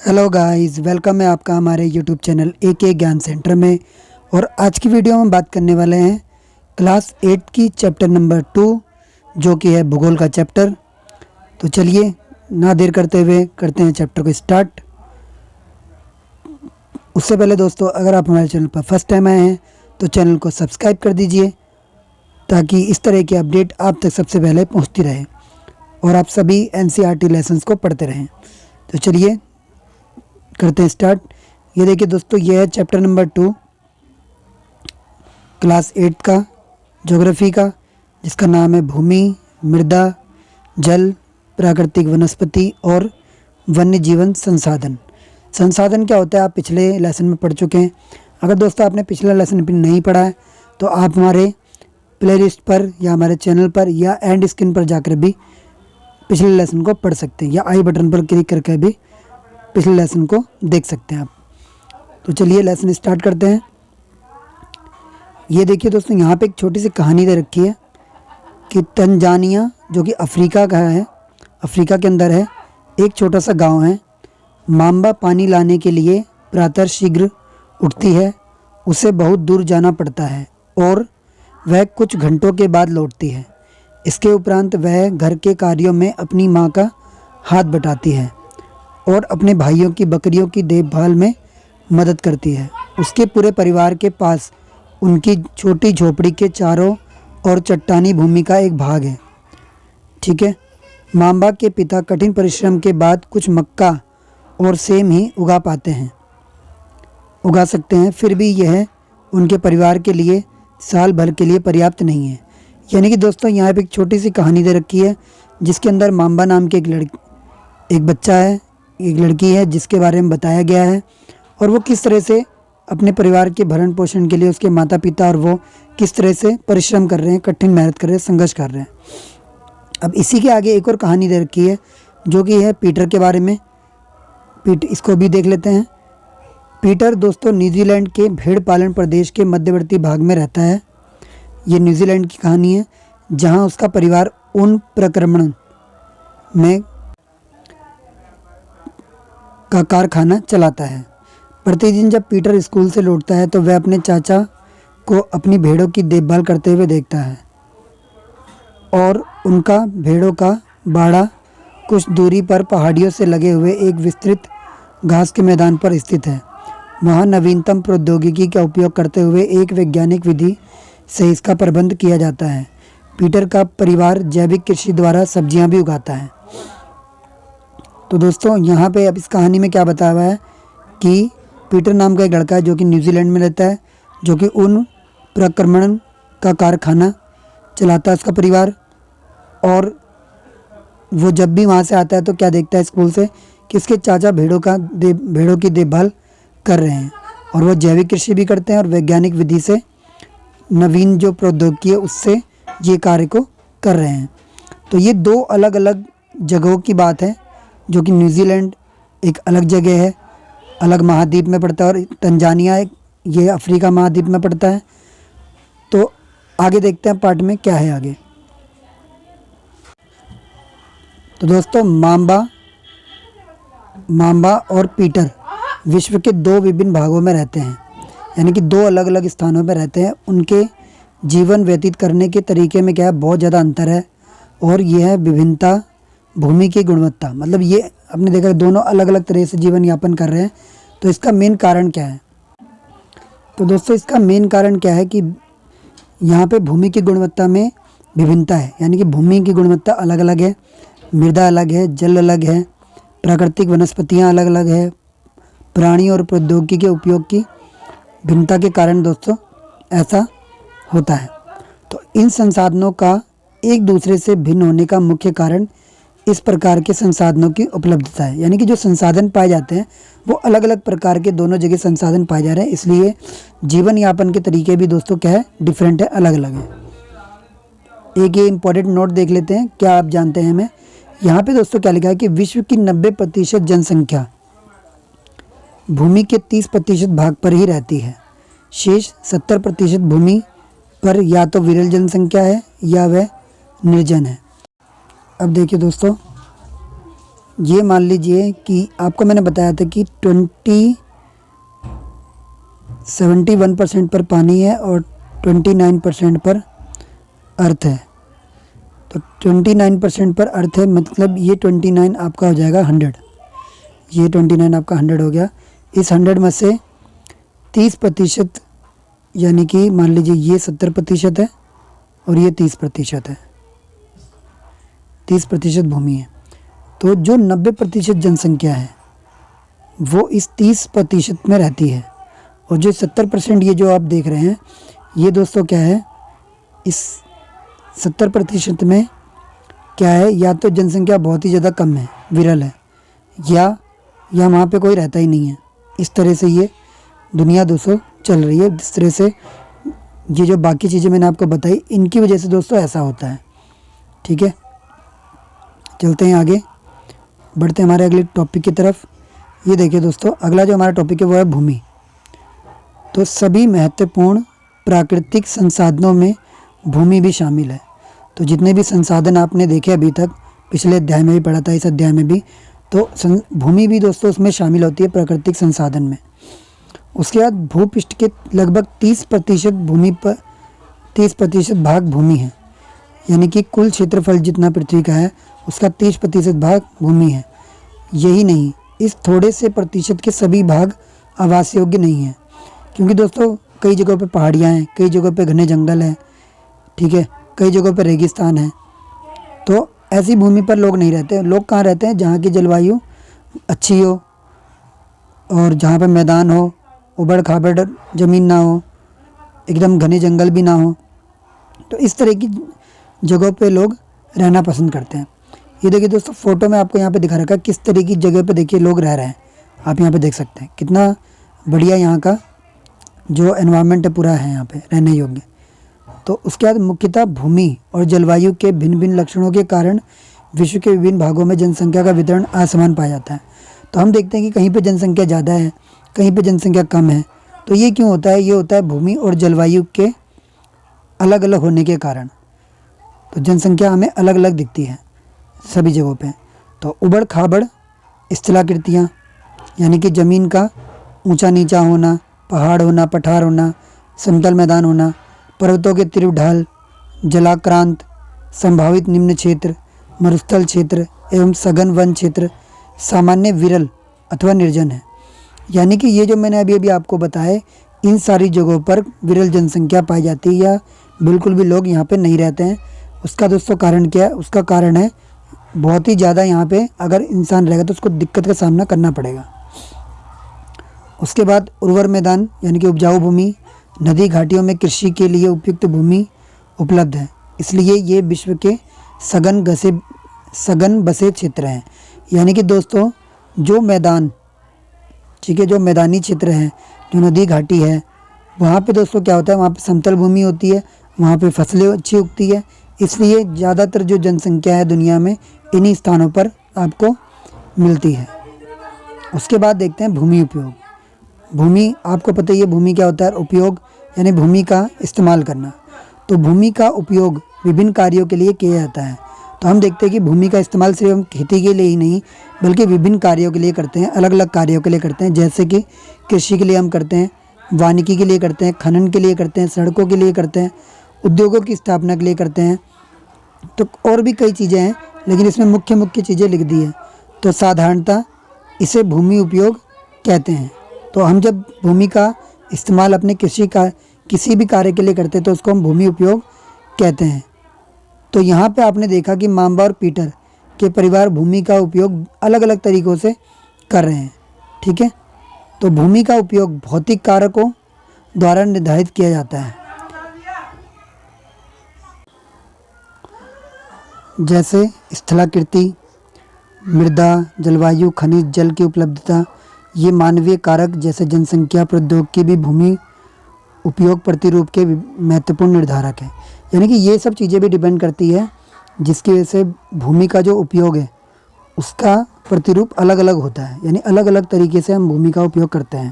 Hello guys, welcome है आपका हमारे यूट्यूब चैनल AK ज्ञान सेंटर में। और आज की वीडियो में हम बात करने वाले हैं क्लास 8 की चैप्टर नंबर 2 जो कि है भूगोल का चैप्टर। तो चलिए ना देर करते हुए करते हैं चैप्टर को स्टार्ट। उससे पहले दोस्तों, अगर आप हमारे चैनल पर फर्स्ट टाइम आए हैं तो चैनल को सब्सक्राइब कर दीजिए ताकि इस तरह की अपडेट आप तक सबसे पहले पहुँचती रहे और आप सभी NCERT लेसन्स को पढ़ते रहें। तो चलिए करते हैं स्टार्ट। ये देखिए दोस्तों, ये है चैप्टर नंबर 2 क्लास 8 का ज्योग्राफी का, जिसका नाम है भूमि, मृदा, जल, प्राकृतिक वनस्पति और वन्य जीवन संसाधन। संसाधन क्या होता है आप पिछले लेसन में पढ़ चुके हैं। अगर दोस्तों आपने पिछला लेसन नहीं पढ़ा है तो आप हमारे प्लेलिस्ट पर या हमारे चैनल पर या एंड स्क्रीन पर जाकर भी पिछले लेसन को पढ़ सकते हैं या आई बटन पर क्लिक करके भी पिछले लेसन को देख सकते हैं आप। तो चलिए लेसन स्टार्ट करते हैं। ये देखिए दोस्तों, यहाँ पे एक छोटी सी कहानी दे रखी है कि तंजानिया जो कि अफ्रीका का है, अफ्रीका के अंदर है, एक छोटा सा गांव है। मांबा पानी लाने के लिए प्रातः शीघ्र उठती है। उसे बहुत दूर जाना पड़ता है और वह कुछ घंटों के बाद लौटती है। इसके उपरांत वह घर के कार्यों में अपनी माँ का हाथ बटाती है और अपने भाइयों की बकरियों की देखभाल में मदद करती है। उसके पूरे परिवार के पास उनकी छोटी झोपड़ी के चारों और चट्टानी भूमि का एक भाग है। ठीक है। मांबा के पिता कठिन परिश्रम के बाद कुछ मक्का और सेम ही उगा सकते हैं, फिर भी यह उनके परिवार के लिए साल भर के लिए पर्याप्त नहीं है। यानी कि दोस्तों यहाँ पे एक छोटी सी कहानी दे रखी है जिसके अंदर मांबा नाम के एक बच्चा है, एक लड़की है जिसके बारे में बताया गया है और वो किस तरह से अपने परिवार के भरण पोषण के लिए उसके माता पिता और वो किस तरह से परिश्रम कर रहे हैं, कठिन मेहनत कर रहे हैं, संघर्ष कर रहे हैं। अब इसी के आगे एक और कहानी दे रखी है जो कि है पीटर के बारे में। इसको भी देख लेते हैं। पीटर दोस्तों न्यूजीलैंड के भेड़ पालन प्रदेश के मध्यवर्ती भाग में रहता है। ये न्यूजीलैंड की कहानी है जहाँ उसका परिवार ऊन प्रक्रमण में का कारखाना चलाता है। प्रतिदिन जब पीटर स्कूल से लौटता है तो वह अपने चाचा को अपनी भेड़ों की देखभाल करते हुए देखता है और उनका भेड़ों का बाड़ा कुछ दूरी पर पहाड़ियों से लगे हुए एक विस्तृत घास के मैदान पर स्थित है। वहाँ नवीनतम प्रौद्योगिकी का उपयोग करते हुए एक वैज्ञानिक विधि से इसका प्रबंध किया जाता है। पीटर का परिवार जैविक कृषि द्वारा सब्जियां भी उगाता है। तो दोस्तों यहाँ पे अब इस कहानी में क्या बताया हुआ है कि पीटर नाम का एक लड़का है जो कि न्यूजीलैंड में रहता है, जो कि ऊन प्रक्रमण का कारखाना चलाता है उसका परिवार। और वो जब भी वहाँ से आता है तो क्या देखता है स्कूल से कि इसके चाचा भेड़ों की देखभाल कर रहे हैं और वो जैविक कृषि भी करते हैं और वैज्ञानिक विधि से नवीन जो प्रौद्योगिकी है उससे ये कार्य को कर रहे हैं। तो ये दो अलग अलग जगहों की बात है, जो कि न्यूजीलैंड एक अलग जगह है, अलग महाद्वीप में पड़ता है और तंजानिया ये अफ्रीका महाद्वीप में पड़ता है। तो आगे देखते हैं पार्ट में क्या है आगे। तो दोस्तों मांबा और पीटर विश्व के दो विभिन्न भागों में रहते हैं, यानी कि दो अलग अलग स्थानों पर रहते हैं। उनके जीवन व्यतीत करने के तरीके में क्या है, बहुत ज़्यादा अंतर है और यह है विभिन्नता भूमि की गुणवत्ता। मतलब ये आपने देखा दोनों अलग अलग तरह से जीवन यापन कर रहे हैं। तो इसका मेन कारण क्या है? तो दोस्तों इसका मेन कारण क्या है कि यहाँ पे भूमि की गुणवत्ता में विभिन्नता है, यानी कि भूमि की गुणवत्ता अलग अलग है, मृदा अलग है, जल अलग है, प्राकृतिक वनस्पतियाँ अलग अलग है, प्राणी और प्रौद्योगिकी के उपयोग की भिन्नता के कारण दोस्तों ऐसा होता है। तो इन संसाधनों का एक दूसरे से भिन्न होने का मुख्य कारण इस प्रकार के संसाधनों की उपलब्धता है। यानी कि जो संसाधन पाए जाते हैं वो अलग अलग प्रकार के दोनों जगह संसाधन पाए जा रहे हैं, इसलिए जीवन यापन के तरीके भी दोस्तों क्या है, डिफरेंट है, अलग अलग है। एक ये इम्पोर्टेंट नोट देख लेते हैं, क्या आप जानते हैं हमें यहाँ पे दोस्तों क्या लिखा है कि विश्व की 90% जनसंख्या भूमि के 30% भाग पर ही रहती है। शेष 70% भूमि पर या तो विरल जनसंख्या है या वह निर्जन है। अब देखिए दोस्तों ये मान लीजिए कि आपको मैंने बताया था कि 71% पर पानी है और 29% पर अर्थ है। तो 29% पर अर्थ है, मतलब ये 29 आपका हो जाएगा 100। ये 29 आपका 100 हो गया। इस 100 में से 30%, यानी कि मान लीजिए ये 70% है और ये 30% है। 30% भूमि है। तो जो 90% जनसंख्या है वो इस 30% में रहती है। और जो 70% ये जो आप देख रहे हैं, ये दोस्तों क्या है, इस 70% में क्या है, या तो जनसंख्या बहुत ही ज़्यादा कम है, विरल है, या वहाँ पे कोई रहता ही नहीं है। इस तरह से ये दुनिया दोस्तों चल रही है। जिस तरह से ये जो बाकी चीज़ें मैंने आपको बताई, इनकी वजह से दोस्तों ऐसा होता है। ठीक है, चलते हैं आगे, बढ़ते हैं हमारे अगले टॉपिक की तरफ। ये देखिए दोस्तों, अगला जो हमारा टॉपिक है वो है भूमि। तो सभी महत्वपूर्ण प्राकृतिक संसाधनों में भूमि भी शामिल है। तो जितने भी संसाधन आपने देखे अभी तक, पिछले अध्याय में भी पढ़ा था, इस अध्याय में भी, तो भूमि भी दोस्तों उसमें शामिल होती है, प्राकृतिक संसाधन में। उसके बाद भूपृष्ठ के लगभग 30% भूमि पर 30% भाग भूमि है, यानी कि कुल क्षेत्रफल जितना पृथ्वी का है उसका 30% भाग भूमि है। यही नहीं, इस थोड़े से प्रतिशत के सभी भाग आवास योग्य नहीं हैं, क्योंकि दोस्तों कई जगहों पे पहाड़ियाँ हैं, कई जगहों पे घने जंगल हैं, ठीक है, कई जगहों पे रेगिस्तान है। तो ऐसी भूमि पर लोग नहीं रहते। लोग कहाँ रहते हैं? जहाँ की जलवायु अच्छी हो और जहाँ पे मैदान हो, उबड़ खाबड़ ज़मीन ना हो, एकदम घने जंगल भी ना हो। तो इस तरह की जगहों पे लोग रहना पसंद करते हैं। ये देखिए दोस्तों, फ़ोटो में आपको यहाँ पे दिखा रखा है किस तरह की जगह पे देखिए लोग रह रहे हैं। आप यहाँ पे देख सकते हैं कितना बढ़िया यहाँ का जो एनवायरनमेंट है पूरा है यहाँ पे रहने योग्य। तो उसके बाद मुख्यतः भूमि और जलवायु के भिन्न भिन्न लक्षणों के कारण विश्व के विभिन्न भागों में जनसंख्या का वितरण असमान पाया जाता है। तो हम देखते हैं कि कहीं पे जनसंख्या ज़्यादा है, कहीं पे जनसंख्या कम है। तो ये क्यों होता है? ये होता है भूमि और जलवायु के अलग अलग होने के कारण। तो जनसंख्या हमें अलग अलग दिखती है सभी जगहों पे। तो उबड़ खाबड़ स्थलाकृतियाँ, यानी कि ज़मीन का ऊंचा नीचा होना, पहाड़ होना, पठार होना, समतल मैदान होना, पर्वतों के तीव्र ढाल, जलाक्रांत, संभावित निम्न क्षेत्र, मरुस्थल क्षेत्र एवं सघन वन क्षेत्र सामान्य विरल अथवा निर्जन है। यानी कि ये जो मैंने अभी अभी आपको बताया, इन सारी जगहों पर विरल जनसंख्या पाई जाती है या बिल्कुल भी लोग यहाँ पे नहीं रहते हैं। उसका दोस्तों कारण क्या है? उसका कारण है बहुत ही ज़्यादा यहाँ पे अगर इंसान रहेगा तो उसको दिक्कत का सामना करना पड़ेगा। उसके बाद उर्वर मैदान, यानी कि उपजाऊ भूमि, नदी घाटियों में कृषि के लिए उपयुक्त भूमि उपलब्ध है, इसलिए ये विश्व के सघन बसे क्षेत्र हैं। यानी कि दोस्तों जो मैदान, ठीक है, जो मैदानी क्षेत्र है, जो नदी घाटी है, वहाँ पे दोस्तों क्या होता है, वहाँ पे समतल भूमि होती है, वहाँ पे फसलें अच्छी उगती है, इसलिए ज़्यादातर जो जनसंख्या है दुनिया में इन्हीं स्थानों पर आपको मिलती है। उसके बाद देखते हैं भूमि उपयोग। भूमि, आपको पता ही है भूमि क्या होता है? उपयोग, यानी भूमि का इस्तेमाल करना। तो भूमि का उपयोग विभिन्न कार्यों के लिए किया जाता है। तो हम देखते हैं कि भूमि का इस्तेमाल सिर्फ हम खेती के लिए ही नहीं बल्कि विभिन्न कार्यों के लिए करते हैं, अलग अलग कार्यों के लिए करते हैं। जैसे कि कृषि के लिए हम करते हैं, वानिकी के लिए करते हैं, खनन के लिए करते हैं, सड़कों के लिए करते हैं, उद्योगों की स्थापना के लिए करते हैं। तो और भी कई चीज़ें हैं, लेकिन इसमें मुख्य मुख्य चीज़ें लिख दी है। तो साधारणतः इसे भूमि उपयोग कहते हैं। तो हम जब भूमि का इस्तेमाल अपने किसी भी कार्य के लिए करते हैं तो उसको हम भूमि उपयोग कहते हैं। तो यहाँ पे आपने देखा कि माम्बा और पीटर के परिवार भूमि का उपयोग अलग अलग तरीक़ों से कर रहे हैं। ठीक है, तो भूमि का उपयोग भौतिक कारकों द्वारा निर्धारित किया जाता है, जैसे स्थलाकृति, मृदा, जलवायु, खनिज, जल की उपलब्धता। ये मानवीय कारक जैसे जनसंख्या, प्रौद्योगिकी भी भूमि उपयोग प्रतिरूप के महत्वपूर्ण निर्धारक है। यानी कि ये सब चीज़ें भी डिपेंड करती है, जिसकी वजह से भूमि का जो उपयोग है उसका प्रतिरूप अलग अलग होता है, यानी अलग अलग तरीके से हम भूमि का उपयोग करते हैं।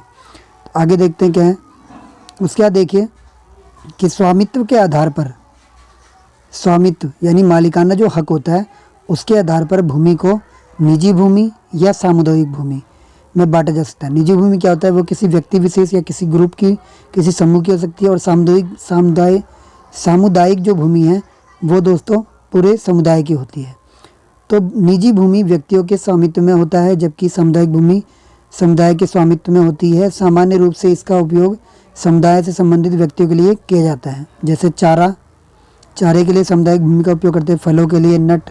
तो आगे देखते हैं क्या है। उसके बाद देखिए कि स्वामित्व के आधार पर, स्वामित्व यानी मालिकाना जो हक होता है उसके आधार पर भूमि को निजी भूमि या सामुदायिक भूमि में बांटा जा सकता है। निजी भूमि क्या होता है, वो किसी व्यक्ति विशेष या किसी ग्रुप की, किसी समूह की हो सकती है। और सामुदायिक जो भूमि है वो दोस्तों पूरे समुदाय की होती है। तो निजी भूमि व्यक्तियों के स्वामित्व में होता है, जबकि सामुदायिक भूमि समुदाय के स्वामित्व में होती है। सामान्य रूप से इसका उपयोग समुदाय से संबंधित व्यक्तियों के लिए किया जाता है, जैसे चारे के लिए सामुदायिक भूमि का उपयोग करते हैं, फलों के लिए, नट,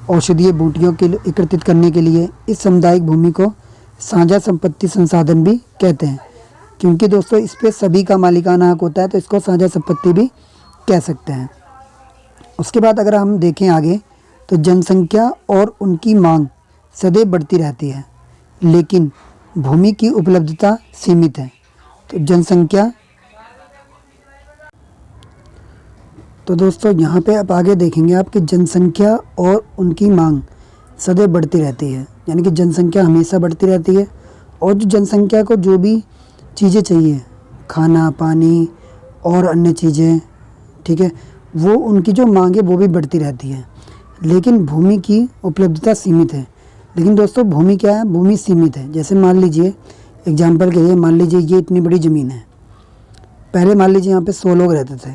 औषधीय बूटियों के लिए एकत्रित करने के लिए। इस सामुदायिक भूमि को साझा संपत्ति संसाधन भी कहते हैं, क्योंकि दोस्तों इस पे सभी का मालिकाना हक होता है, तो इसको साझा संपत्ति भी कह सकते हैं। उसके बाद अगर हम देखें आगे, तो जनसंख्या और उनकी मांग सदैव बढ़ती रहती है, लेकिन भूमि की उपलब्धता सीमित है। तो जनसंख्या, तो दोस्तों यहाँ पे आप आगे देखेंगे आपकी जनसंख्या और उनकी मांग सदैव बढ़ती रहती है, यानी कि जनसंख्या हमेशा बढ़ती रहती है। और जो जनसंख्या को जो भी चीज़ें चाहिए, खाना, पानी और अन्य चीज़ें, ठीक है, वो उनकी जो मांग है वो भी बढ़ती रहती है, लेकिन भूमि की उपलब्धता सीमित है। लेकिन दोस्तों भूमि क्या है, भूमि सीमित है। जैसे मान लीजिए एग्जाम्पल के लिए, मान लीजिए ये इतनी बड़ी ज़मीन है। पहले मान लीजिए यहाँ पे 100 लोग रहते थे,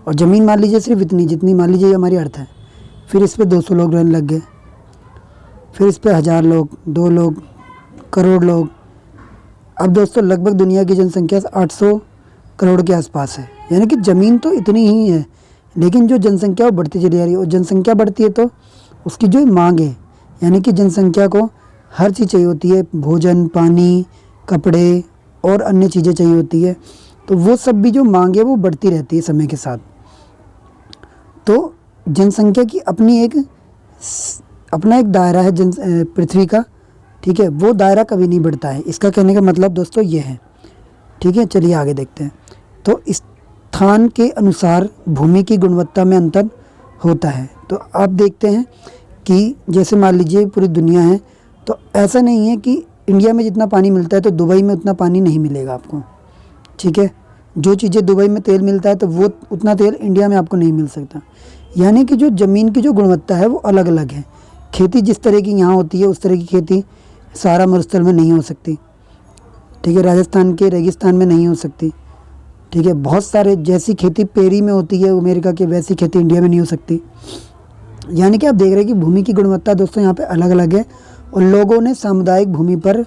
और ज़मीन मान लीजिए सिर्फ इतनी जितनी मान लीजिए हमारी अर्थ है। फिर इस पर 200 लोग रहने लग गए, फिर इस पर 1000 लोग, 2 लोग, करोड़ लोग। अब दोस्तों लगभग दुनिया की जनसंख्या 800 करोड़ के आसपास है, यानी कि ज़मीन तो इतनी ही है, लेकिन जो जनसंख्या वो बढ़ती चली जा रही है। और जनसंख्या बढ़ती है तो उसकी जो मांग है, यानी कि जनसंख्या को हर चीज़ चाहिए होती है, भोजन, पानी, कपड़े और अन्य चीज़ें चाहिए होती है, तो वो सब भी जो मांग है वो बढ़ती रहती है समय के साथ। तो जनसंख्या की अपना एक दायरा है पृथ्वी का, ठीक है, वो दायरा कभी नहीं बढ़ता है। इसका कहने का मतलब दोस्तों ये है, ठीक है। चलिए आगे देखते हैं। तो स्थान के अनुसार भूमि की गुणवत्ता में अंतर होता है। तो आप देखते हैं कि जैसे मान लीजिए पूरी दुनिया है, तो ऐसा नहीं है कि इंडिया में जितना पानी मिलता है तो दुबई में उतना पानी नहीं मिलेगा आपको, ठीक है। जो चीज़ें दुबई में तेल मिलता है तो वो उतना तेल इंडिया में आपको नहीं मिल सकता। यानी कि जो ज़मीन की जो गुणवत्ता है वो अलग अलग है। खेती जिस तरह की यहाँ होती है उस तरह की खेती सहारा मरुस्थल में नहीं हो सकती, ठीक है, राजस्थान के रेगिस्तान में नहीं हो सकती, ठीक है। बहुत सारे जैसी खेती पेरी में होती है अमेरिका के, वैसी खेती इंडिया में नहीं हो सकती। यानी कि आप देख रहे हैं कि भूमि की गुणवत्ता दोस्तों यहाँ पे अलग अलग है। और लोगों ने सामुदायिक भूमि पर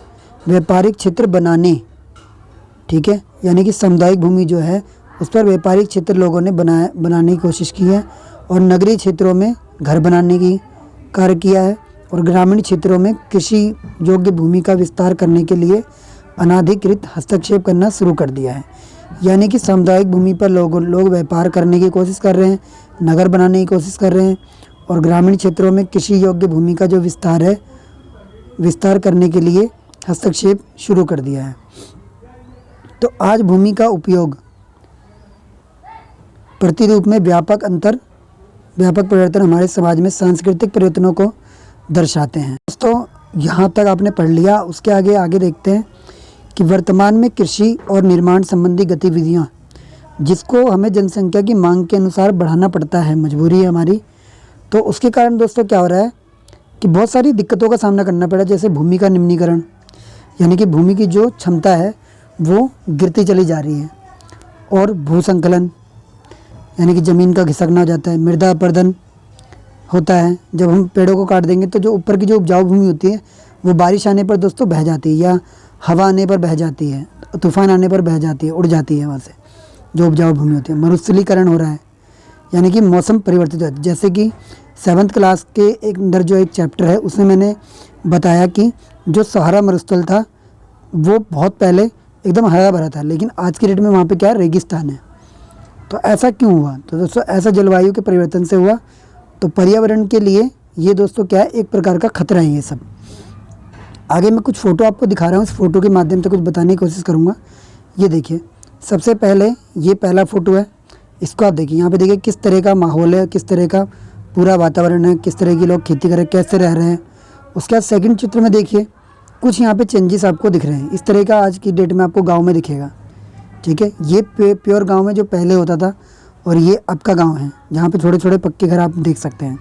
व्यापारिक क्षेत्र बनाने, ठीक है, यानी कि सामुदायिक भूमि जो है उस पर व्यापारिक क्षेत्र लोगों ने बनाने की कोशिश की है। और नगरीय क्षेत्रों में घर बनाने की कार्य किया है। और ग्रामीण क्षेत्रों में कृषि योग्य भूमि का विस्तार करने के लिए अनाधिकृत हस्तक्षेप करना शुरू कर दिया है। यानी कि सामुदायिक भूमि पर लोग व्यापार करने की कोशिश कर रहे हैं, नगर बनाने की कोशिश कर रहे हैं, और ग्रामीण क्षेत्रों में कृषि योग्य भूमि का जो विस्तार करने के लिए हस्तक्षेप शुरू कर दिया है। तो आज भूमि का उपयोग प्रतिरूप में व्यापक परिवर्तन हमारे समाज में सांस्कृतिक परिवर्तनों को दर्शाते हैं। दोस्तों यहाँ तक आपने पढ़ लिया। उसके आगे देखते हैं कि वर्तमान में कृषि और निर्माण संबंधी गतिविधियाँ, जिसको हमें जनसंख्या की मांग के अनुसार बढ़ाना पड़ता है, मजबूरी है हमारी। तो उसके कारण दोस्तों क्या हो रहा है कि बहुत सारी दिक्कतों का सामना करना पड़ा, जैसे भूमि का निम्नीकरण, यानी कि भूमि की जो क्षमता है वो गिरती चली जा रही है। और भूसंकलन, यानी कि ज़मीन का घिसकना हो जाता है। मृदा अपरदन होता है, जब हम पेड़ों को काट देंगे तो जो ऊपर की जो उपजाऊ भूमि होती है वो बारिश आने पर दोस्तों बह जाती है, या हवा आने पर बह जाती है, तूफान आने पर बह जाती है, उड़ जाती है वहाँ से जो उपजाऊ भूमि होती है। मरुस्थलीकरण हो रहा है, यानी कि मौसम परिवर्तित होता है। जैसे कि 7th क्लास के एक अंदर जो एक चैप्टर है उसमें मैंने बताया कि जो सहारा मरुस्थल था वो बहुत पहले एकदम हरा भरा था, लेकिन आज की डेट में वहाँ पे क्या रेगिस्तान है। तो ऐसा क्यों हुआ? तो दोस्तों ऐसा जलवायु के परिवर्तन से हुआ। तो पर्यावरण के लिए ये दोस्तों क्या है, एक प्रकार का खतरा है ये सब। आगे मैं कुछ फ़ोटो आपको दिखा रहा हूँ, इस फ़ोटो के माध्यम से कुछ बताने की कोशिश करूँगा। ये देखिए, सबसे पहले ये पहला फ़ोटो है, इसको आप देखिए। यहाँ पे देखिए किस तरह का माहौल है, किस तरह का पूरा वातावरण है, किस तरह के लोग खेती कर रहे हैं, कैसे रह रहे हैं। उसके बाद सेकंड चित्र में देखिए कुछ यहाँ पे चेंजेस आपको दिख रहे हैं। इस तरह का आज की डेट में आपको गांव में दिखेगा, ठीक है। ये प्योर गांव में जो पहले होता था, और ये अब का गांव है जहाँ पे छोटे छोटे पक्के घर आप देख सकते हैं।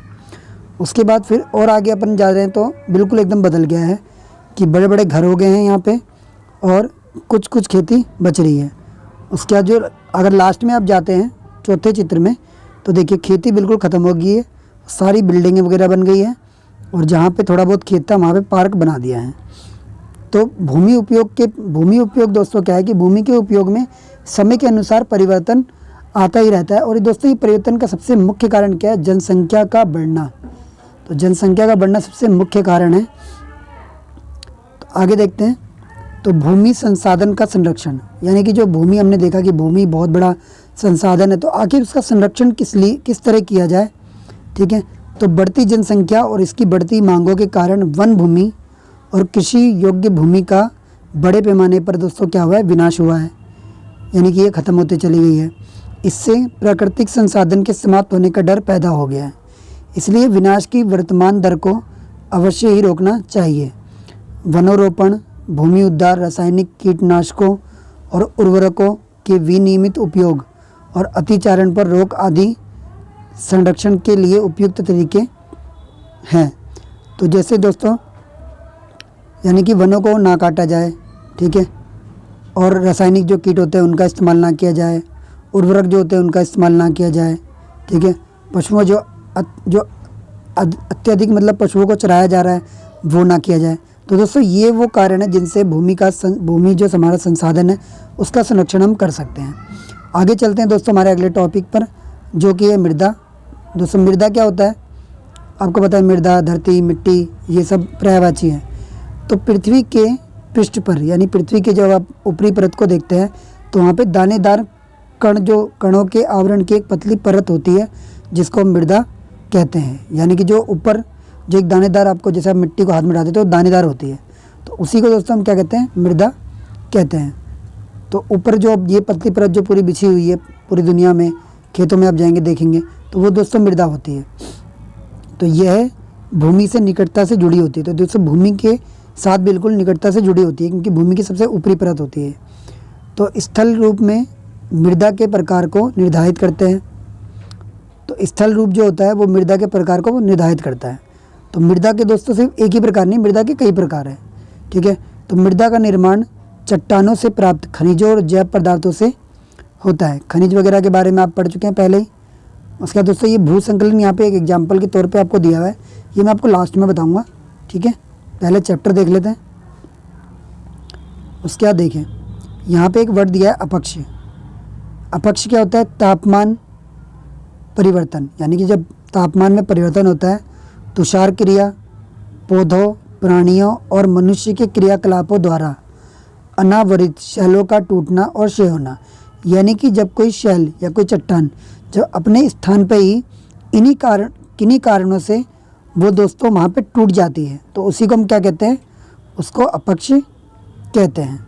उसके बाद फिर और आगे अपन जा रहे हैं तो बिल्कुल एकदम बदल गया है कि बड़े बड़े घर हो गए हैं यहाँ पे और कुछ कुछ खेती बच रही है। उसके बाद जो अगर लास्ट में आप जाते हैं चौथे चित्र में तो देखिए खेती बिल्कुल ख़त्म हो गई है, सारी बिल्डिंगें वगैरह बन गई है और जहाँ पे थोड़ा बहुत खेत था वहाँ पे पार्क बना दिया है। तो भूमि उपयोग दोस्तों क्या है कि भूमि के उपयोग में समय के अनुसार परिवर्तन आता ही रहता है। और ये दोस्तों ये परिवर्तन का सबसे मुख्य कारण क्या है? जनसंख्या का बढ़ना। तो जनसंख्या का बढ़ना सबसे मुख्य कारण है। तो आगे देखते हैं। तो भूमि संसाधन का संरक्षण, यानी कि जो भूमि हमने देखा कि भूमि बहुत बड़ा संसाधन है, तो आखिर उसका संरक्षण किस तरह किया जाए? ठीक है, तो बढ़ती जनसंख्या और इसकी बढ़ती मांगों के कारण वन भूमि और कृषि योग्य भूमि का बड़े पैमाने पर दोस्तों क्या हुआ है? विनाश हुआ है, यानी कि ये ख़त्म होते चली गई है। इससे प्राकृतिक संसाधन के समाप्त होने का डर पैदा हो गया है। इसलिए विनाश की वर्तमान दर को अवश्य ही रोकना चाहिए। वनोरोपण, भूमि उद्धार, रासायनिक कीटनाशकों और उर्वरकों के विनियमित उपयोग और अतिचारण पर रोक आदि संरक्षण के लिए उपयुक्त तरीके हैं। तो जैसे दोस्तों यानी कि वनों को ना काटा जाए, ठीक है, और रासायनिक जो कीट होते हैं उनका इस्तेमाल ना किया जाए, उर्वरक जो होते हैं उनका इस्तेमाल ना किया जाए, ठीक है, पशुओं जो अत्यधिक मतलब पशुओं को चराया जा रहा है वो ना किया जाए। तो दोस्तों ये वो कारण है जिनसे भूमि जो हमारा संसाधन है उसका संरक्षण हम कर सकते हैं। आगे चलते हैं दोस्तों हमारे अगले टॉपिक पर, जो कि है मृदा। दोस्तों मृदा क्या होता है? आपको पता है मृदा, धरती, मिट्टी, ये सब पर्यायवाची है। तो पृथ्वी के पृष्ठ पर, यानी पृथ्वी के जब आप ऊपरी परत को देखते हैं तो वहाँ पे दानेदार कणों के आवरण की एक पतली परत होती है जिसको हम मृदा कहते हैं। यानी कि जो ऊपर जो एक दानेदार, आपको जैसे आप मिट्टी को हाथ में डालते तो दानेदार होती है, तो उसी को दोस्तों हम क्या कहते हैं? मृदा कहते हैं। तो ऊपर जो ये पतली परत जो पूरी बिछी हुई है पूरी दुनिया में, खेतों में आप जाएंगे देखेंगे तो वो दोस्तों मृदा होती है। तो यह भूमि से निकटता से जुड़ी होती है। तो दोस्तों भूमि के साथ बिल्कुल निकटता से जुड़ी होती है क्योंकि भूमि की सबसे ऊपरी परत होती है। तो स्थल रूप में मृदा के प्रकार को निर्धारित करते हैं। तो स्थल रूप जो होता है वो मृदा के प्रकार को निर्धारित करता है। तो मृदा के दोस्तों सिर्फ एक ही प्रकार नहीं, मृदा के कई प्रकार हैं, ठीक है। तो मृदा का निर्माण चट्टानों से प्राप्त खनिजों और जैव पदार्थों से होता है। खनिज वगैरह के बारे में आप पढ़ चुके हैं पहले ही। उसके बाद दोस्तों ये भू संकलन यहाँ पे एक एग्जाम्पल के तौर पे आपको दिया हुआ है, ये मैं आपको लास्ट में बताऊँगा, ठीक है। पहले चैप्टर देख लेते हैं। उसके बाद देखें यहाँ पे एक वर्ड दिया है अपक्ष। अपक्ष क्या होता है? तापमान परिवर्तन, यानी कि जब तापमान में परिवर्तन होता है, तुषार क्रिया, पौधों, प्राणियों और मनुष्य के क्रियाकलापों द्वारा अनावरित शैलों का टूटना और क्षय होना। यानी कि जब कोई शैल या कोई चट्टान जब अपने स्थान पर ही किन्हीं कारणों से वो दोस्तों वहाँ पे टूट जाती है तो उसी को हम क्या कहते हैं? उसको अपक्ष कहते हैं।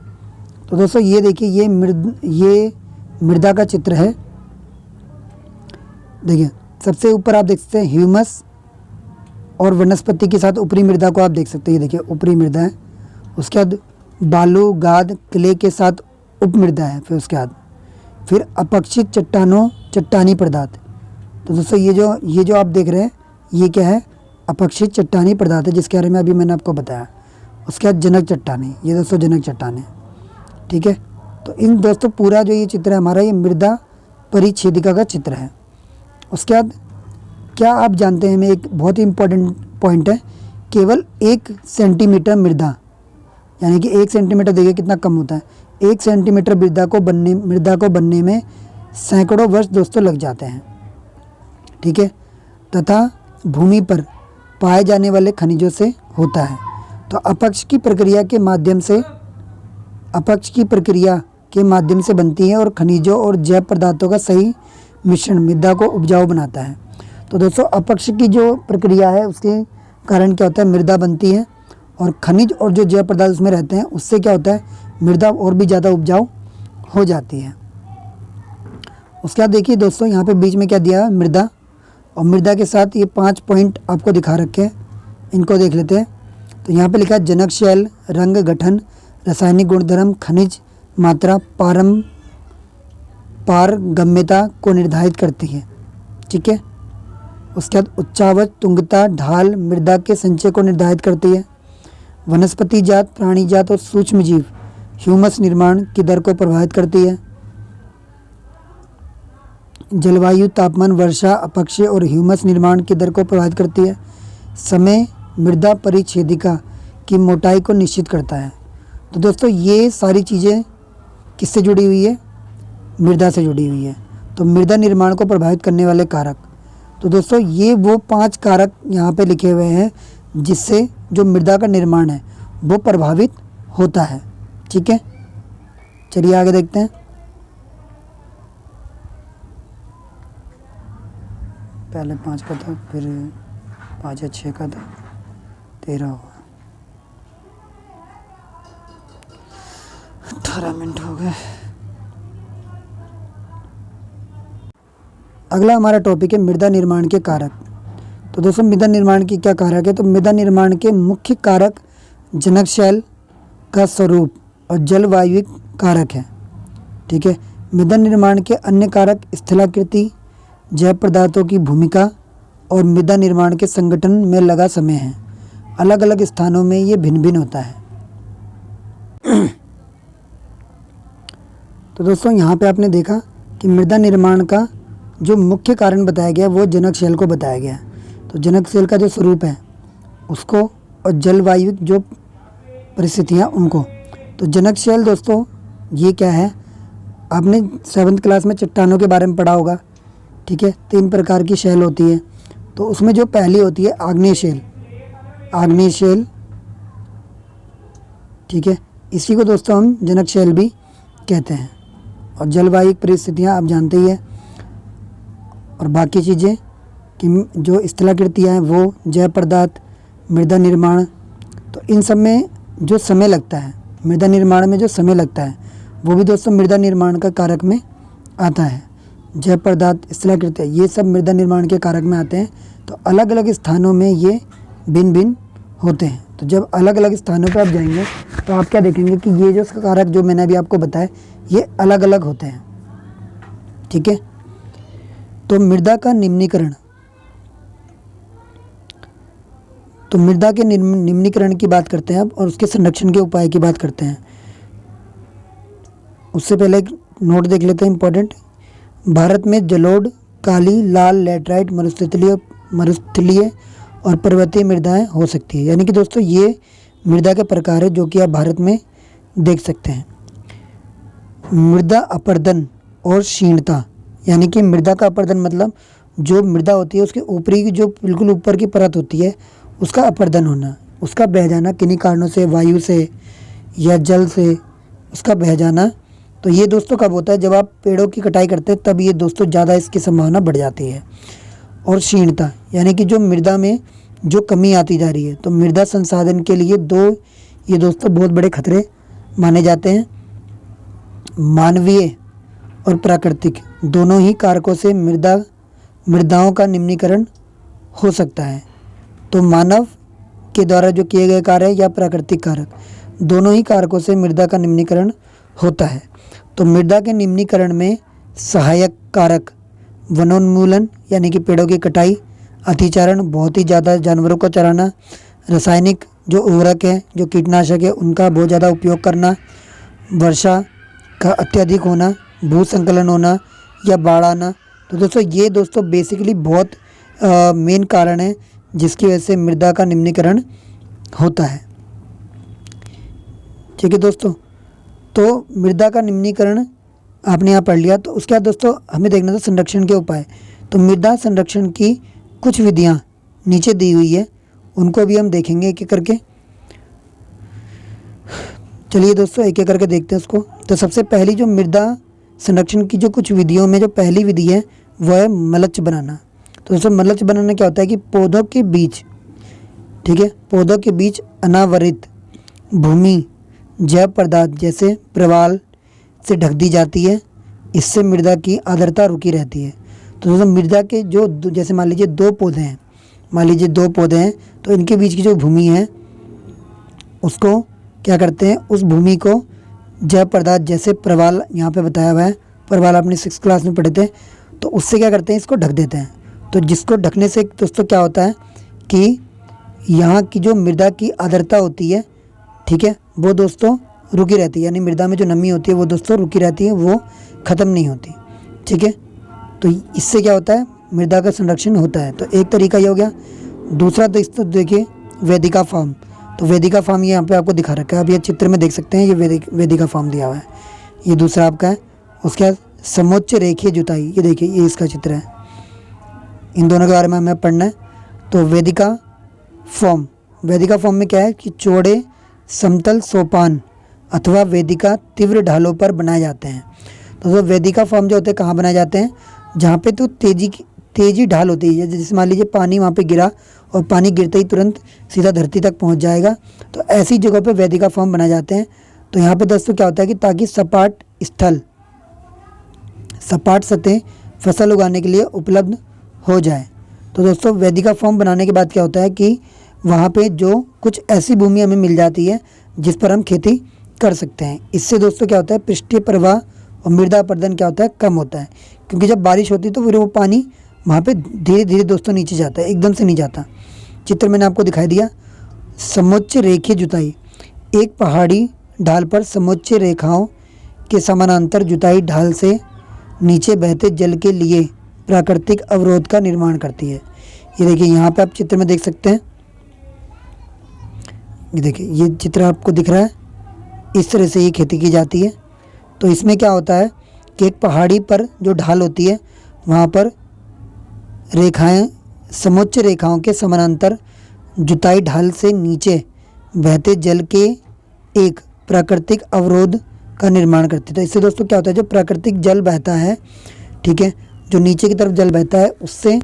तो दोस्तों ये देखिए ये मृदा का चित्र है। देखिए सबसे ऊपर आप देख सकते हैं ह्यूमस और वनस्पति के साथ ऊपरी मृदा को आप देख सकते हैं। ये देखिए ऊपरी मृदा है। उसके बाद बालू, गाद, क्ले के साथ उपमृदा है। फिर उसके बाद फिर अपक्षित चट्टानी पदार्थ। तो दोस्तों ये जो आप देख रहे हैं ये क्या है? अपक्षित चट्टानी पदार्थ है, जिसके बारे में अभी मैंने आपको बताया। उसके बाद जनक चट्टानी, ये दोस्तों जनक चट्टान है, ठीक है। तो इन दोस्तों पूरा जो ये चित्र है हमारा, ये मृदा परिच्छेदिका का चित्र है। उसके बाद क्या आप जानते हैं, हमें एक बहुत ही इम्पोर्टेंट पॉइंट है, केवल 1 सेंटीमीटर मृदा, यानी कि 1 सेंटीमीटर देखिए कितना कम होता है। 1 सेंटीमीटर मृदा को बनने में सैकड़ों वर्ष दोस्तों लग जाते हैं, ठीक है, तथा भूमि पर पाए जाने वाले खनिजों से होता है। तो अपक्ष की प्रक्रिया के माध्यम से बनती है और खनिजों और जैव पदार्थों का सही मिश्रण मृदा को उपजाऊ बनाता है। तो दोस्तों अपक्ष की जो प्रक्रिया है उसके कारण क्या होता है? मृदा बनती है और खनिज और जो जैव पदार्थ उसमें रहते हैं उससे क्या होता है? मृदा और भी ज़्यादा उपजाऊ हो जाती है। उसके बाद देखिए दोस्तों यहाँ पे बीच में क्या दिया है? मृदा, और मृदा के साथ ये 5 पॉइंट आपको दिखा रखे हैं, इनको देख लेते हैं। तो यहाँ पे लिखा है जनक शैल, रंग, गठन, रासायनिक गुणधर्म, खनिज मात्रा, पारगम्यता को निर्धारित करती है, ठीक है। उसके बाद उच्चावच, तुंगता, ढाल मृदा के संचय को निर्धारित करती है। वनस्पति जात, प्राणी जात और सूक्ष्म जीव ह्यूमस निर्माण की दर को प्रभावित करती है। जलवायु, तापमान, वर्षा, अपक्षय और ह्यूमस निर्माण की दर को प्रभावित करती है। समय मृदा परिच्छेदिका की मोटाई को निश्चित करता है। तो दोस्तों ये सारी चीज़ें किससे जुड़ी हुई है? मृदा से जुड़ी हुई है। तो मृदा निर्माण को प्रभावित करने वाले कारक, तो दोस्तों ये वो 5 कारक यहाँ पे लिखे हुए हैं जिससे जो मृदा का निर्माण है वो प्रभावित होता है। ठीक है, चलिए आगे देखते हैं। पहले 5 का था, फिर 5 या 6 का था, 13 हुआ, 18 मिनट हो गए। अगला हमारा टॉपिक है मृदा निर्माण के कारक। तो दोस्तों मृदा निर्माण की क्या कारक है? तो मृदा निर्माण के मुख्य कारक जनक शैल का स्वरूप और जलवायु कारक है। ठीक है, मृदा निर्माण के अन्य कारक स्थलाकृति, जैव पदार्थों की भूमिका और मृदा निर्माण के संगठन में लगा समय है। अलग अलग स्थानों में ये भिन्न भिन्न होता है। तो दोस्तों यहाँ पे आपने देखा कि मृदा निर्माण का जो मुख्य कारण बताया गया वो जनक शैल को बताया गया। तो जनक शैल का जो स्वरूप है उसको और जलवायु जो परिस्थितियाँ उनको। तो जनक शैल दोस्तों ये क्या है? आपने 7th क्लास में चट्टानों के बारे में पढ़ा होगा। ठीक है, 3 प्रकार की शैल होती है। तो उसमें जो पहली होती है आग्नेय शैल, आग्नेय शैल। ठीक है, इसी को दोस्तों हम जनक शैल भी कहते हैं। और जलवायु परिस्थितियाँ आप जानते ही हैं। और बाकी चीज़ें कि जो स्थलाकृतियाँ हैं वो, जैव पदार्थ, मृदा निर्माण, तो इन सब में जो समय लगता है, मृदा निर्माण में जो समय लगता है वो भी दोस्तों मृदा निर्माण का कारक में आता है। जैव पदार्थ, स्थलाकृतियाँ, ये सब मृदा निर्माण के कारक में आते हैं। तो अलग अलग स्थानों में ये भिन्न भिन्न होते हैं। तो जब अलग अलग स्थानों पर आप जाएंगे तो आप क्या देखेंगे कि ये जो कारक जो मैंने अभी आपको बताया ये अलग अलग होते हैं। ठीक है, तो मृदा का निम्नीकरण, तो मृदा के निम्नीकरण की बात करते हैं अब और उसके संरक्षण के उपाय की बात करते हैं। उससे पहले एक नोट देख लेते हैं इम्पोर्टेंट। भारत में जलोढ़, काली, लाल, लैटराइट, मरुस्थलीय और पर्वतीय मृदाएं हो सकती है। यानी कि दोस्तों ये मृदा के प्रकार है जो कि आप भारत में देख सकते हैं। मृदा अपरदन और क्षीणता, यानी कि मृदा का अपरदन मतलब जो मृदा होती है उसके ऊपरी की जो बिल्कुल ऊपर की परत होती है उसका अपरदन होना, उसका बह जाना किन्हीं कारणों से, वायु से या जल से उसका बह जाना। तो ये दोस्तों कब होता है? जब आप पेड़ों की कटाई करते हैं तब ये दोस्तों ज़्यादा इसकी संभावना बढ़ जाती है। और क्षीणता, यानी कि जो मृदा में जो कमी आती जा रही है। तो मृदा संसाधन के लिए ये दोस्तों बहुत बड़े खतरे माने जाते हैं। मानवीय और प्राकृतिक दोनों ही कारकों से मृदाओं का निम्नीकरण हो सकता है। तो मानव के द्वारा जो किए गए कार्य या प्राकृतिक कारक, दोनों ही कारकों से मृदा का निम्नीकरण होता है। तो मृदा के निम्नीकरण में सहायक कारक वनोन्मूलन, यानी कि पेड़ों की कटाई, अतिचारण, बहुत ही ज़्यादा जानवरों को चराना, रासायनिक जो उर्वरक है, जो कीटनाशक है उनका बहुत ज़्यादा उपयोग करना, वर्षा का अत्यधिक होना, भू संकलन होना या बाढ़ आना। तो दोस्तों ये दोस्तों बेसिकली बहुत मेन कारण है जिसकी वजह से मृदा का निम्नीकरण होता है। ठीक है दोस्तों, तो मृदा का निम्नीकरण आपने यहाँ पढ़ लिया। तो उसके बाद दोस्तों हमें देखना था संरक्षण के उपाय। तो मृदा संरक्षण की कुछ विधियाँ नीचे दी हुई है, उनको भी हम देखेंगे एक एक करके। चलिए दोस्तों एक एक करके देखते हैं उसको। तो सबसे पहली जो मृदा संरक्षण की जो कुछ विधियों में जो पहली विधि है वह है मलच बनाना। तो दोस्तों मलच बनाना क्या होता है कि पौधों के बीच, ठीक है, पौधों के बीच अनावरित भूमि जैव पदार्थ जैसे प्रवाल से ढक दी जाती है। इससे मृदा की आर्द्रता रुकी रहती है। तो दोस्तों मृदा के जो जैसे मान लीजिए दो पौधे हैं, तो इनके बीच की जो भूमि है उसको क्या करते हैं, उस भूमि को जैव पदार्थ जैसे प्रवाल, यहाँ पे बताया हुआ है, प्रवाल आपने 6th क्लास में पढ़े थे, तो उससे क्या करते हैं, इसको ढक देते हैं। तो जिसको ढकने से दोस्तों क्या होता है कि यहाँ की जो मृदा की आर्द्रता होती है, ठीक है, वो दोस्तों रुकी रहती है, यानी मृदा में जो नमी होती है वो दोस्तों रुकी रहती है, वो ख़त्म नहीं होती, ठीक है। तो इससे क्या होता है, मृदा का संरक्षण होता है। तो एक तरीका ये हो गया। दूसरा दोस्तों देखिए वेदिका फॉर्म। तो वेदिका फॉर्म ये यहाँ पे आपको दिखा रखा है, अब ये चित्र में देख सकते हैं, ये वेदिका फॉर्म दिया हुआ है, ये दूसरा आपका है। उसके बाद समोच्च रेखीय जुताई, ये देखिए ये इसका चित्र है, इन दोनों के बारे में हमें पढ़ना है। तो वेदिका फॉर्म में क्या है कि चौड़े समतल सोपान अथवा वेदिका तीव्र ढालों पर बनाए जाते हैं। तो वेदिका फॉर्म जो होते हैं कहाँ बनाए जाते हैं, जहाँ पे तो तेजी ढाल होती है, जैसे मान लीजिए पानी वहाँ पे गिरा और पानी गिरते ही तुरंत सीधा धरती तक पहुँच जाएगा, तो ऐसी जगह पे वेदिका फॉर्म बनाए जाते हैं। तो यहाँ पे दोस्तों क्या होता है कि ताकि सपाट सतह फसल उगाने के लिए उपलब्ध हो जाए। तो दोस्तों वेदिका फॉर्म बनाने के बाद क्या होता है कि वहाँ पे जो कुछ ऐसी भूमि हमें मिल जाती है जिस पर हम खेती कर सकते हैं। इससे दोस्तों क्या होता है, पृष्ठीय प्रवाह और मृदा अपरदन क्या होता है, कम होता है, क्योंकि जब बारिश होती है तो फिर वो पानी वहाँ पे धीरे धीरे दोस्तों नीचे जाता है, एकदम से नहीं जाता। चित्र मैंने आपको दिखाई दिया। समोच्च रेखीय जुताई, एक पहाड़ी ढाल पर समोच्च रेखाओं के समानांतर जुताई ढाल से नीचे बहते जल के लिए प्राकृतिक अवरोध का निर्माण करती है। ये देखिए यहाँ पे आप चित्र में देख सकते हैं, ये देखिए ये चित्र आपको दिख रहा है, इस तरह से ये खेती की जाती है। तो इसमें क्या होता है कि एक पहाड़ी पर जो ढाल होती है वहाँ पर रेखाएं समोच्च रेखाओं के समानांतर जुताई ढाल से नीचे बहते जल के एक प्राकृतिक अवरोध का निर्माण करती है। तो इससे दोस्तों क्या होता है, जो प्राकृतिक जल बहता है, ठीक है, जो नीचे की तरफ जल बहता है, उससे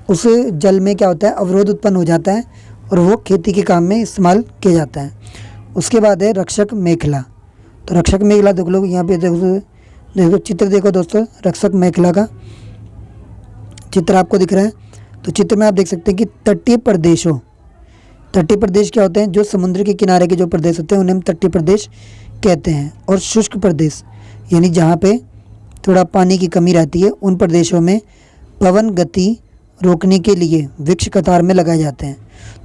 उस जल में क्या होता है, अवरोध उत्पन्न हो जाता है और वो खेती के काम में इस्तेमाल किया जाता है। उसके बाद है रक्षक मेखला। तो रक्षक मेखला देख लो, यहाँ पे देखो चित्र देखो दोस्तों, रक्षक मेखला का चित्र आपको दिख रहा है। तो चित्र में आप देख सकते हैं कि तटीय प्रदेश क्या होते हैं, जो समुद्र के किनारे के जो प्रदेश होते हैं उन्हें हम तटीय प्रदेश कहते हैं। और शुष्क प्रदेश यानी जहाँ पे थोड़ा पानी की कमी रहती है, उन प्रदेशों में पवन गति रोकने के लिए वृक्ष कतार में लगाए जाते हैं।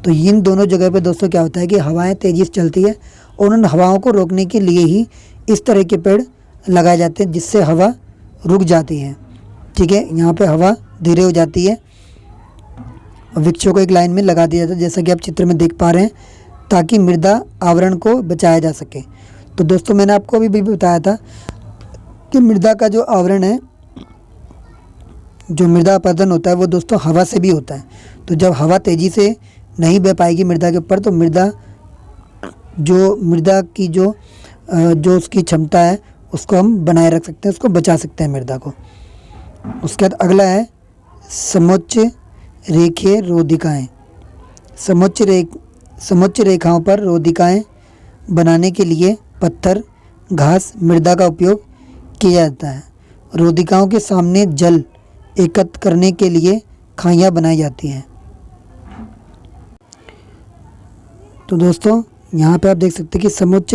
तो इन दोनों जगह पे दोस्तों क्या होता है कि हवाएं तेजी से चलती है और उन हवाओं को रोकने के लिए ही इस तरह के पेड़ लगाए जाते हैं, जिससे हवा रुक जाती है, ठीक है, यहाँ पे हवा धीरे हो जाती है। वृक्षों को एक लाइन में लगा दिया जाता है, जैसा कि आप चित्र में देख पा रहे हैं, ताकि मृदा आवरण को बचाया जा सके। तो दोस्तों मैंने आपको अभी भी बताया था कि मृदा का जो आवरण है, जो मृदा अपरदन होता है, वो दोस्तों हवा से भी होता है। तो जब हवा तेज़ी से नहीं बह पाएगी मृदा के ऊपर, तो मृदा की जो उसकी क्षमता है उसको हम बनाए रख सकते हैं, उसको बचा सकते हैं मृदा को। उसके बाद अगला है समोच्च रेखीय रोधिकाएँ। समोच्च रेखाओं पर रोधिकाएँ बनाने के लिए पत्थर, घास, मृदा का उपयोग किया जाता है। रोधिकाओं के सामने जल एकत्र करने के लिए खाइयाँ बनाई जाती हैं। तो दोस्तों यहाँ पे आप देख सकते हैं कि समोच्च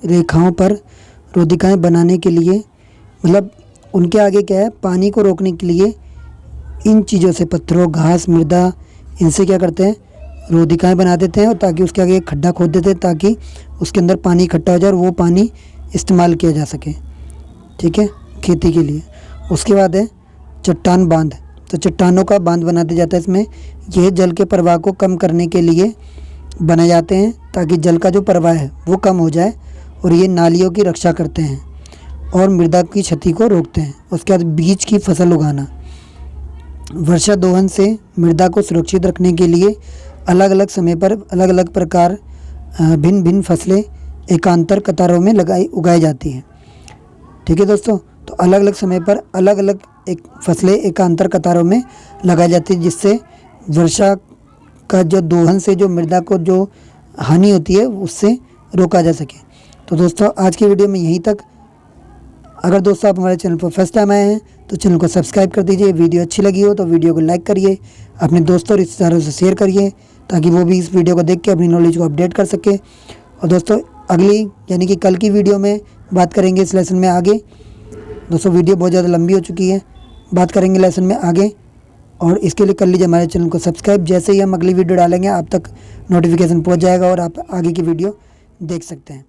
रेखाओं पर रोधिकाएँ बनाने के लिए, मतलब उनके आगे क्या है, पानी को रोकने के लिए इन चीज़ों से, पत्थरों, घास, मृदा, इनसे क्या करते हैं, रोधिकाएँ बना देते हैं, और ताकि उसके आगे एक खड्डा खोद देते हैं ताकि उसके अंदर पानी इकट्ठा हो जाए और वो पानी इस्तेमाल किया जा सके, ठीक है, खेती के लिए। उसके बाद है चट्टान बांध। तो चट्टानों का बांध बना दिया जाता है इसमें। यह जल के प्रवाह को कम करने के लिए बनाए जाते हैं, ताकि जल का जो प्रवाह है वो कम हो जाए, और ये नालियों की रक्षा करते हैं और मृदा की क्षति को रोकते हैं। उसके बाद बीज की फसल उगाना। वर्षा दोहन से मृदा को सुरक्षित रखने के लिए अलग अलग समय पर अलग अलग प्रकार भिन्न भिन्न फसलें एकांतर कतारों में उगाई जाती हैं, ठीक है दोस्तों। तो अलग अलग समय पर अलग अलग फसलें एकांतर कतारों में लगाई जाती है, जिससे वर्षा का जो दोहन से जो मृदा को जो हानि होती है उससे रोका जा सके। तो दोस्तों आज की वीडियो में यहीं तक। अगर दोस्तों आप हमारे चैनल पर फर्स्ट टाइम आए हैं तो चैनल को सब्सक्राइब कर दीजिए। वीडियो अच्छी लगी हो तो वीडियो को लाइक करिए, अपने दोस्तों और रिश्तेदारों से शेयर करिए, ताकि वो भी इस वीडियो को देख के अपनी नॉलेज को अपडेट कर सके। और दोस्तों अगली यानी कि कल की वीडियो में बात करेंगे इस लेसन में आगे। दोस्तों वीडियो बहुत ज़्यादा लंबी हो चुकी है, बात करेंगे लेसन में आगे। और इसके लिए कर लीजिए हमारे चैनल को सब्सक्राइब। जैसे ही हम अगली वीडियो डालेंगे आप तक नोटिफिकेशन पहुंच जाएगा और आप आगे की वीडियो देख सकते हैं।